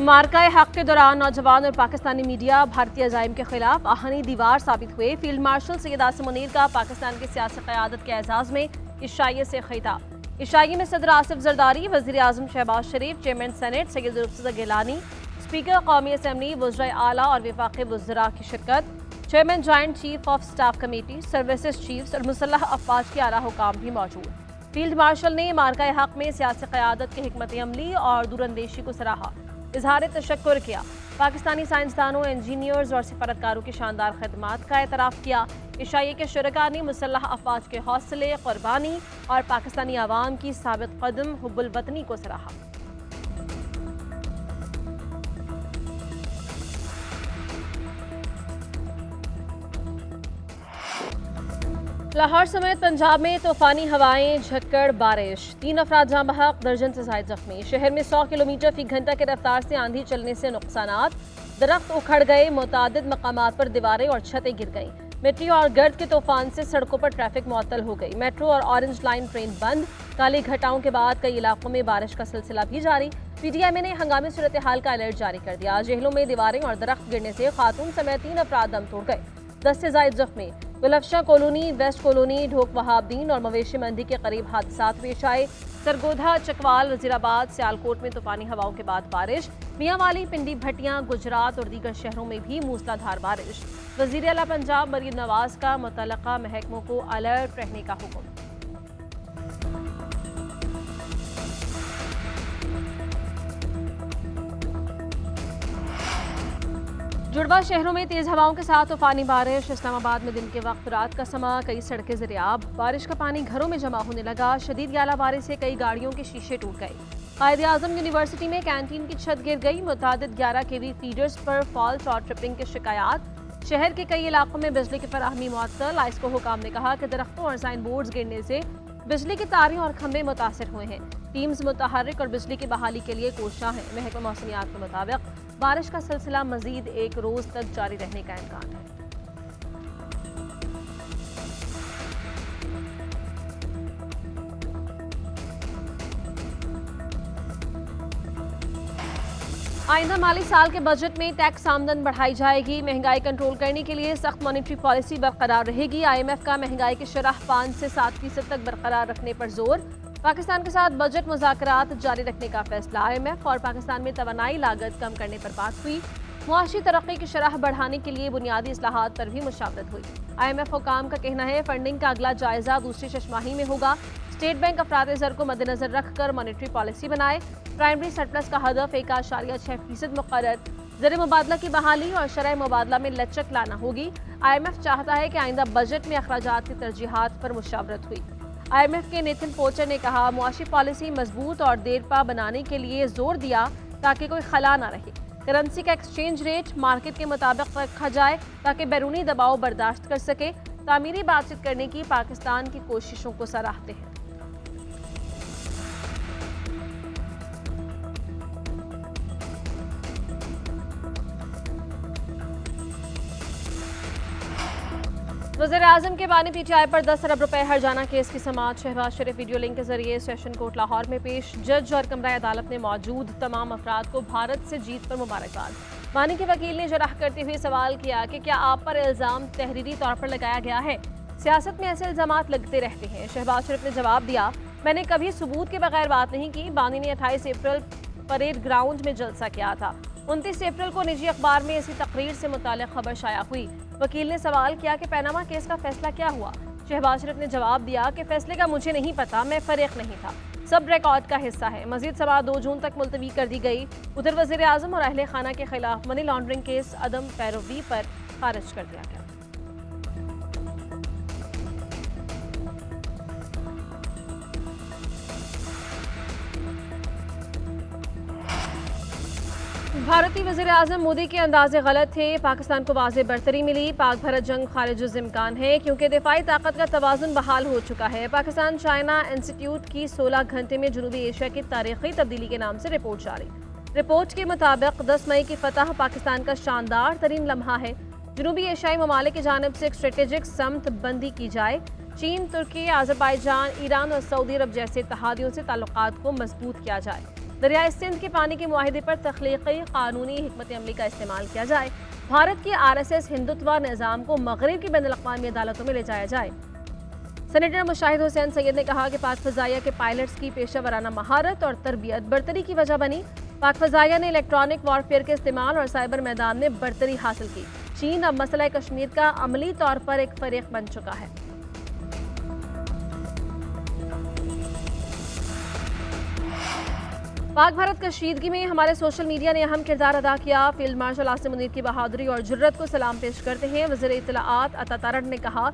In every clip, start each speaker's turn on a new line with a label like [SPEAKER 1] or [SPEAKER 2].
[SPEAKER 1] मार्का हक के दौरान नौजवान और पाकिस्तानी मीडिया भारतीय अजाइम के खिलाफ आहनी दीवार साबित हुए। फील्ड मार्शल सैयद आसिम मुनीर का पाकिस्तान की सियासी क़यादत के एजाज़ में इशाइये से खिताब। इशाइये में सदर आसिफ जरदारी, वज़ीर आज़म शहबाज शरीफ, चेयरमैन सेनेट सैयद रुखसत गिलानी, स्पीकर कौमी असम्बली, वज़राए आला और वफाक़ी वज़रा की शिरकत, chairman joint chief of staff committee, services chiefs और मुसल्लह अफवाज के आला हुकाम भी मौजूद। फील्ड मार्शल ने मार्का हक में सियासी क़यादत की हिकमत अमली और दूरअंदेशी को सराहा, इजहार तशक्कुर किया। पाकिस्तानी साइंसदानों, इंजीनियर्स और सिफारतकारों की शानदार खदमात का एतराफ़ किया। इशाइये के शुरका ने मुसल्लह अफवाज के हौसले, कुर्बानी और पाकिस्तानी अवाम की साबित कदम हुब्बुल वतनी को सराहा। लाहौर समेत पंजाब में तूफानी हवाएं, झक्कड़, बारिश, 3 अफराद जाँ बहक, दर्जन से ज़ायद जख्मी। शहर में 100 किलोमीटर फी घंटा की रफ्तार से आंधी चलने से नुकसानात, दरख्त उखड़ गए, मुतादिद मकामात पर दीवारें और छतें गिर गईं। मिट्टी और गर्द के तूफान से सड़कों पर ट्रैफिक मुअत्तल हो गई। मेट्रो और ऑरेंज लाइन ट्रेन बंद। काली घटाओं के बाद कई इलाकों में बारिश का सिलसिला भी जारी। PTI ने हंगामी सूरत हाल का अलर्ट जारी कर दिया। जेहलों में दीवारें और दरख्त गिरने से खातून समेत 3 अफराद दम तोड़ गए, 10 से ज़ायद जख्मी। गुलफशा कॉलोनी, वेस्ट कॉलोनी, ढोक वहाबदीन और मवेशी मंडी के करीब हादसा पेश आए। सरगोधा, चकवाल, वजीराबाद, सियालकोट में तूफानी हवाओं के बाद बारिश। मियांवाली, पिंडी, भटियां, गुजरात और दीगर शहरों में भी मूसलाधार बारिश। वज़ीर आला पंजाब मरीम नवाज का मुतल्लका महकमों को अलर्ट रहने का हुक्म। जुड़वा शहरों में तेज हवाओं के साथ तूफानी बारिश। इस्लामाबाद में दिन के वक्त रात का समा, कई सड़कें ज़रियाब। बारिश का पानी घरों में जमा होने लगा। शदीद ग्यालाबारी से कई गाड़ियों के शीशे टूट गए। कायद-ए-आज़म यूनिवर्सिटी में कैंटीन की छत गिर गई। मुतादिद 11 kV फीडर्स पर फॉल्ट और ट्रिपिंग की शिकायत। शहर के कई इलाकों में बिजली की फराहमी मुअत्तल। आइस्को हुकाम ने कहा कि दरख्तों और साइन बोर्ड्स गिरने से बिजली की तारें और खंभे मुतासर हुए हैं। टीम्स मुतहर्रिक और बिजली की बहाली के लिए कोशिशां हैं। महकमा मौसमियात के मुताबिक बारिश का सिलसिला मजीद 1 रोज तक जारी रहने का इम्कान है। आइंदा माली साल के बजट में टैक्स आमदन बढ़ाई जाएगी। महंगाई कंट्रोल करने के लिए सख्त मॉनिटरी पॉलिसी बरकरार रहेगी। IMF का महंगाई की शरह 5 से 7% तक बरकरार रखने पर जोर। पाकिस्तान के साथ बजट मुज़ाकरात जारी रखने का फैसला। IMF और पाकिस्तान में तवानाई लागत कम करने पर बात हुई। मुआशी तरक्की की शरह बढ़ाने के लिए बुनियादी इस्लाहात पर भी मुशावरत हुई। IMF हुकाम का कहना है फंडिंग का अगला जायजा दूसरी छमाही में होगा। स्टेट बैंक अफराद ज़र को मद्देनजर रखकर मॉनिटरी पॉलिसी बनाए। प्राइमरी सरप्लस का हदफ 1.6% मुकर्रर। ज़र मुबादला की बहाली और शरह मुबादला में लचक लाना होगी। IMF चाहता है कि आइंदा बजट में अखराजात की तरजीहात पर मुशावरत हुई। IMF के नेथन पोचर ने कहा मुआशी पॉलिसी मजबूत और देरपा बनाने के लिए जोर दिया ताकि कोई खला ना रहे। करेंसी का एक्सचेंज रेट मार्केट के मुताबिक रखा जाए ताकि बैरूनी दबाव बर्दाश्त कर सके। तामीरी बातचीत करने की पाकिस्तान की कोशिशों को सराहते हैं। वज़ीर आज़म के बानी PTI पर 10 अरब रुपए हर्जाना केस की समाअत। शहबाज शरीफ वीडियो लिंक के जरिए सेशन कोर्ट लाहौर में पेश। जज और कमरा अदालत ने मौजूद तमाम अफराद को भारत से जीत पर मुबारकबाद। बानी के वकील ने जराह करते हुए सवाल किया कि क्या आप पर इल्ज़ाम तहरीरी तौर पर लगाया गया है? सियासत में ऐसे इल्ज़ामात लगते रहते हैं। शहबाज शरीफ ने जवाब दिया, मैंने कभी सबूत के बगैर बात नहीं की। बानी ने 28 अप्रैल परेड ग्राउंड में जलसा किया था। 29 अप्रैल को निजी अखबार में इसी तकरीर से मुताल्लिक़ खबर शाया हुई। वकील ने सवाल किया कि पैनामा केस का फैसला क्या हुआ? शहबाज शरीफ ने जवाब दिया कि फैसले का मुझे नहीं पता, मैं फरीक नहीं था, सब रिकॉर्ड का हिस्सा है। मजीद समाअत 2 जून तक मुलतवी कर दी गई। उधर वज़ीर आज़म और अहले खाना के खिलाफ मनी लॉन्ड्रिंग केस अदम पैरवी पर खारिज कर दिया गया। भारतीय वज़ीर आज़म मोदी के अंदाजे गलत थे। पाकिस्तान को वाज़ेह बरतरी मिली। पाक भारत जंग खारिज इम्कान है क्योंकि दिफाई ताकत का तवाज़ुन बहाल हो चुका है। पाकिस्तान चाइना इंस्टीट्यूट की 16 घंटे में जनूबी एशिया की तारीखी तब्दीली के नाम से रिपोर्ट जारी। रिपोर्ट के मुताबिक 10 मई की फतह पाकिस्तान का शानदार तरीन लम्हा है। जनूबी एशियाई ममालिक की जानिब से एक स्ट्रेटेजिक समत बंदी की जाए। चीन, तुर्की, आज़रबाईजान, ईरान और सऊदी अरब जैसे इत्तेहादियों से ताल्लुकात को मजबूत किया जाए। दरियाई सिंध के पानी के मुआहिदे पर तख्लीकी कानूनी हिकमत अमली का इस्तेमाल किया जाए। भारत की RSS हिंदुत्व निज़ाम को मगरिब की बैनुल-अक़वामी अदालतों में ले जाया जाए। सेनेटर मुशाहिद हुसैन सैयद ने कहा कि पाक फ़ज़ाइया के पायलट्स की पेशा वराना महारत और तरबियत बरतरी की वजह बनी। पाक फ़ज़ाइया ने इलेक्ट्रॉनिक वॉरफेयर के इस्तेमाल और साइबर मैदान में बरतरी हासिल की। चीन अब मसला कश्मीर का अमली तौर पर एक फरीक बन चुका है। पाक भारत कशीदगी में हमारे सोशल मीडिया ने अहम किरदार अदा किया। फील्ड मार्शल आसिम मुनीर की बहादुरी और जुर्रत को सलाम पेश करते हैं वज़ीर इत्तलाआत अता तारड़ ने कहा,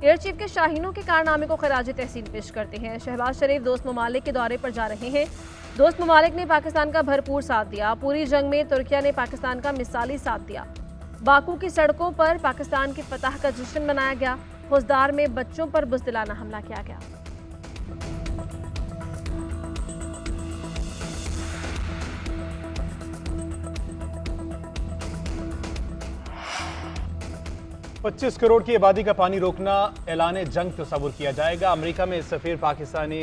[SPEAKER 1] एयर चीफ के शाहीनों के कारनामे को खराज तहसीन पेश करते हैं। शहबाज शरीफ दोस्त ममालिक के दौरे पर जा रहे हैं। दोस्त ममालिक ने पाकिस्तान का भरपूर साथ दिया। पूरी जंग में तुर्किया ने पाकिस्तान का मिसाली साथ दिया। बाकू की सड़कों पर पाकिस्तान की फतह का जश्न मनाया गया। फौजदार में बच्चों पर बुज़दिलाना हमला किया गया।
[SPEAKER 2] पच्चीस करोड़ की आबादी का पानी रोकना ऐलान जंग तस्वुर किया जाएगा। अमेरिका में सफीर पाकिस्तानी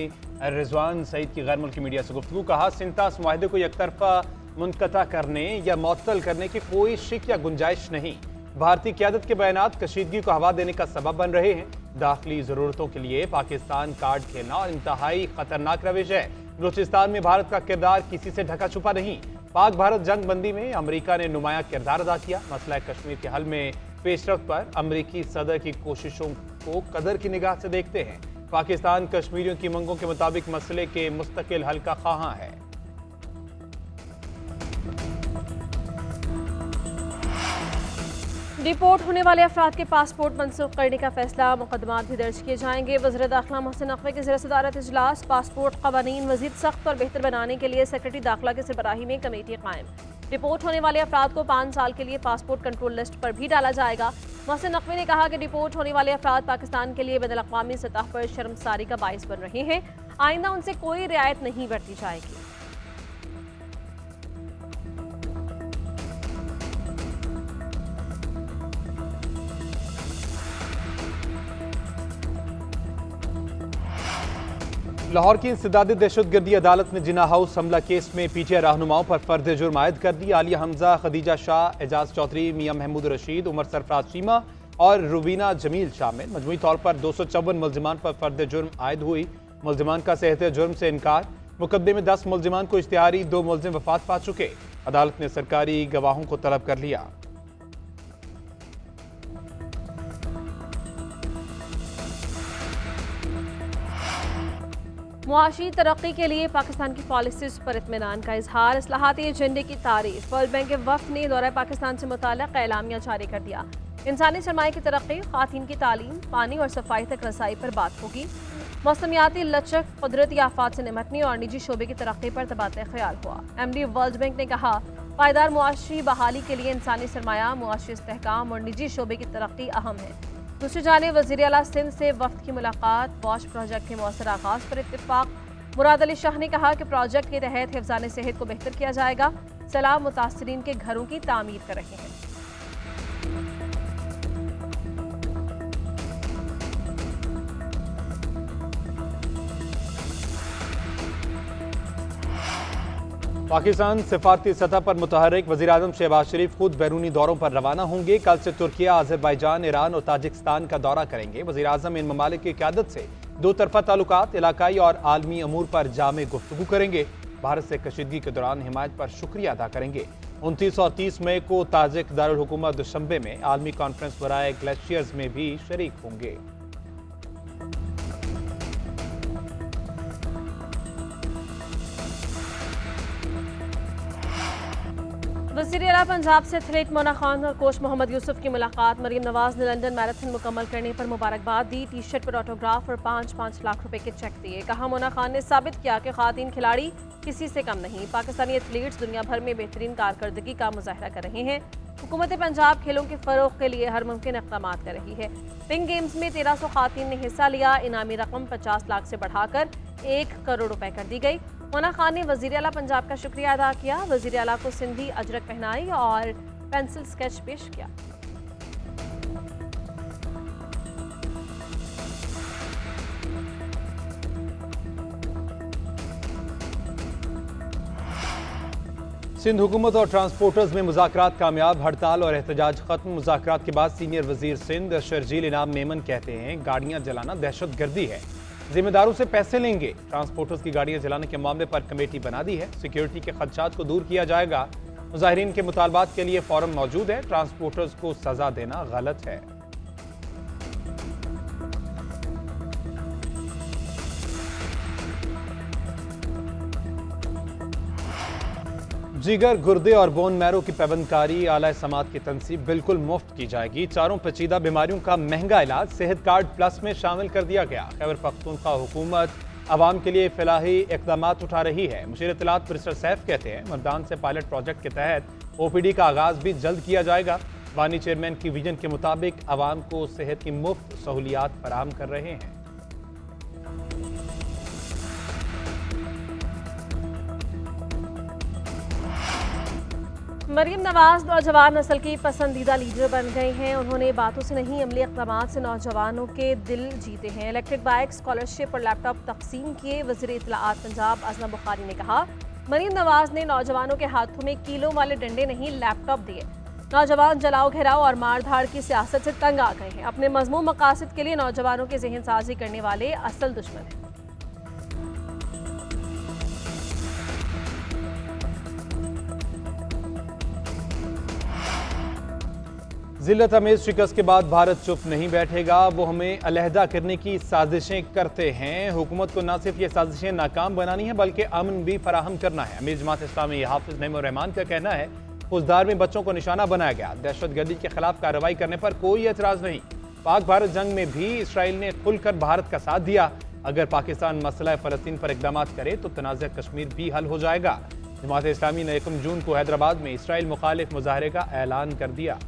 [SPEAKER 2] रिजवान सईद की गैर मुल्की मीडिया से गुफ्तगू। कहा, सिंतास मुआहदे को एकतरफा मुनक़ता करने या मुअत्तल करने की कोई शिक या गुंजाइश नहीं। भारतीय क़यादत के बयानात कशीदगी को हवा देने का सबब बन रहे हैं। दाखिली ज़रूरतों के लिए पाकिस्तान कार्ड खेलना और इंतहाई खतरनाक रविश है। बलूचिस्तान में भारत का किरदार किसी से ढका छुपा नहीं। पाक भारत जंग बंदी में अमेरिका ने नुमाया किरदार अदा किया। मसला कश्मीर के हल में पेशरफ्त पर अमेरिकी सदर की कोशिशों को कदर की निगाह से देखते हैं। पाकिस्तान कश्मीरियों की मांगों के मुताबिक मसले के मुस्तकिल हल का ख्वाहां है।
[SPEAKER 1] डिपोर्ट होने वाले अफराद के पासपोर्ट मनसूख करने का फैसला। मुकदमात भी दर्ज किए जाएंगे। वज़ीर दाखिला मोहसिन नकवी के ज़ेर सदारत इजलास। पासपोर्ट क़वानीन मज़ीद सख्त और बेहतर बनाने के लिए सेक्रेटरी दाखिला की सरबराही में कमेटी कायम। डिपोर्ट होने वाले अफराद को 5 साल के लिए पासपोर्ट कंट्रोल लिस्ट पर भी डाला जाएगा। मोहसिन नकवी ने कहा कि डिपोर्ट होने वाले अफराद पाकिस्तान के लिए बैनुल-अक़वामी सतह पर शर्मसारी का बाइस बन रहे हैं। आइंदा उनसे कोई रियायत नहीं बरती जाएगी।
[SPEAKER 2] लाहौर की इंसदादी दहशतगर्दी अदालत ने जिना हाउस हमला केस में PTI रहनुमाओं पर फर्द जुर्म आयद कर दी। आलिया हमजा, खदीजा शाह, एजाज चौधरी, मियां महमूद रशीद, उमर सरफराज चीमा और रुबीना जमील शामिल। मजमूई तौर पर 254 मुल्जिमान पर फर्द जुर्म आयद हुई। मुल्जिमान का सेहत जुर्म से इनकार। मुकदमे में 10 मुल्जिमान को इश्तिहारी, 2 मुल्जिम वफात पा चुके। अदालत ने सरकारी गवाहों को तलब कर लिया।
[SPEAKER 1] मुआशी तरक्की के लिए पाकिस्तान की पॉलिसीज पर इत्मीनान का इजहार। इस्लाहाती एजेंडे की तारीफ। वर्ल्ड बैंक के वफ़द ने दौरा पाकिस्तान से मुताल्लिक़ एलामिया जारी कर दिया। इंसानी सरमाए की तरक्की, ख़वातीन की तालीम, पानी और सफाई तक रसाई पर बात होगी। मौसमियाती लचक, कुदरती आफात से निपटने और निजी शोबे की तरक्की पर तबादला ख्याल हुआ। MD वर्ल्ड बैंक ने कहा, पायदार मुआशी बहाली के लिए इंसानी सरमाया, मुआशी इस्तेहकाम और निजी शोबे की तरक्की अहम है। दूसरी जानिब वज़ीर आला सिंध से वफ़द की मुलाकात। वॉश प्रोजेक्ट के मौसर आगाज़ पर इत्तिफाक। मुराद अली शाह ने कहा कि प्रोजेक्ट के तहत हिफ्ज़ान सेहत को बेहतर किया जाएगा। सैलाब मुतासरीन के घरों की तामीर कर रहे हैं।
[SPEAKER 2] पाकिस्तान सिफारती सतह पर मुतहर्रिक। वज़ीर आज़म शहबाज शरीफ खुद बैरूनी दौरों पर रवाना होंगे। कल से तुर्किया, अज़रबैजान, ईरान और ताजिकिस्तान का दौरा करेंगे। वज़ीर आज़म इन ममालिक की क़यादत से दो तरफ़ा ताल्लुकात, इलाकाई और आलमी अमूर पर जामे गुफ्तगू करेंगे। भारत से कशीदगी के दौरान हिमायत पर शुक्रिया अदा करेंगे। 29 और 30 मई को ताजिक दारुल हुकूमत दुशंबे में आलमी कॉन्फ्रेंस बराए ग्लेशियर्स में भी शरीक होंगे।
[SPEAKER 1] वज़ीर आला पंजाब से एथलीट मोना खान और कोच मोहम्मद यूसुफ की मुलाकात। मरीम नवाज ने लंदन मैराथन मुकम्मल करने पर मुबारकबाद दी। टी-शर्ट पर ऑटोग्राफ और 5-5 लाख रुपए के चेक दिए। कहा, मोना खान ने साबित किया कि ख़वातीन खिलाड़ी किसी से कम नहीं। पाकिस्तानी एथलीट्स दुनिया भर में बेहतरीन कारकर्दगी का मुजाहरा कर रहे हैं। हुकूमत पंजाब खेलों के फ़रोग़ के लिए हर मुमकिन इक़दाम कर रही है। पिंक गेम्स में 1300 ख़वातीन ने हिस्सा लिया। इनामी रकम 50 लाख से बढ़ाकर 1 करोड़ रुपए कर दी गई। मोना खान ने वज़ीर आला पंजाब का शुक्रिया अदा किया। वज़ीर आला को सिंधी अजरक पहनाई और पेंसिल स्केच पेश किया।
[SPEAKER 2] सिंध हुकूमत और ट्रांसपोर्टर्स में मुज़ाकरात कामयाब, हड़ताल और एहतजाज खत्म। मुज़ाकरात के बाद सीनियर वजीर सिंध शर्जील इनाम मेमन कहते हैं गाड़ियां जलाना दहशत गर्दी है, जिम्मेदारों से पैसे लेंगे। ट्रांसपोर्टर्स की गाड़ियां जलाने के मामले पर कमेटी बना दी है, सिक्योरिटी के खदशात को दूर किया जाएगा। मुजाहिरीन के मुतालबात के लिए फोरम मौजूद है, ट्रांसपोर्टर्स को सजा देना गलत है। जिगर, गुर्दे और बोन मैरो की पैबंदकारी आला समात की तनसीब बिल्कुल मुफ्त की जाएगी। चारों पेचीदा बीमारियों का महंगा इलाज सेहत कार्ड प्लस में शामिल कर दिया गया। खैबर पख्तूनख्वा हुकूमत आवाम के लिए फलाही इकदाम उठा रही है। मुशीर इत्तलात प्रोफेसर सैफ कहते हैं मर्दान से पायलट प्रोजेक्ट के तहत OPD का आगाज भी जल्द किया जाएगा। वानी चेयरमैन की विजन के मुताबिक आवाम को सेहत की मुफ्त सहूलियात फराहम कर रहे हैं।
[SPEAKER 1] मरीम नवाज नौजवान नस्ल की पसंदीदा लीडर बन गई हैं। उन्होंने बातों से नहीं अमली इक़दामात से नौजवानों के दिल जीते हैं। इलेक्ट्रिक बाइक, स्कॉलरशिप और लैपटॉप तकसीम किए। वज़ीर इत्तलाआत पंजाब आज़म बुखारी ने कहा मरीम नवाज ने नौजवानों के हाथों में कीलों वाले डंडे नहीं लैपटॉप दिए। नौजवान जलाओ घेराव और मारधाड़ की सियासत से तंग आ गए हैं। अपने मज़मूम मकासद के लिए नौजवानों की जहन साजी करने वाले असल दुश्मन हैं।
[SPEAKER 2] जिल्लत अमेज शिकस्त के बाद भारत चुप नहीं बैठेगा, वो हमें अलहदा करने की साजिशें करते हैं। हुकूमत को न सिर्फ ये साजिशें नाकाम बनानी है बल्कि अमन भी फराहम करना है। अमीर जमात इस्लामी हाफिज नईमुर रहमान का कहना है फौजदार में बच्चों को निशाना बनाया गया। दहशतगर्दी के खिलाफ कार्रवाई करने पर कोई एतराज नहीं। पाक भारत जंग में भी इसराइल ने खुलकर भारत का साथ दिया। अगर पाकिस्तान मसला फ़लस्तीन पर इकदाम करे तो तनाज़ा कश्मीर भी हल हो जाएगा। जमात इस्लामी ने 1 जून को हैदराबाद में इसराइल मुखालिफ मुजाहरे का ऐलान कर दिया।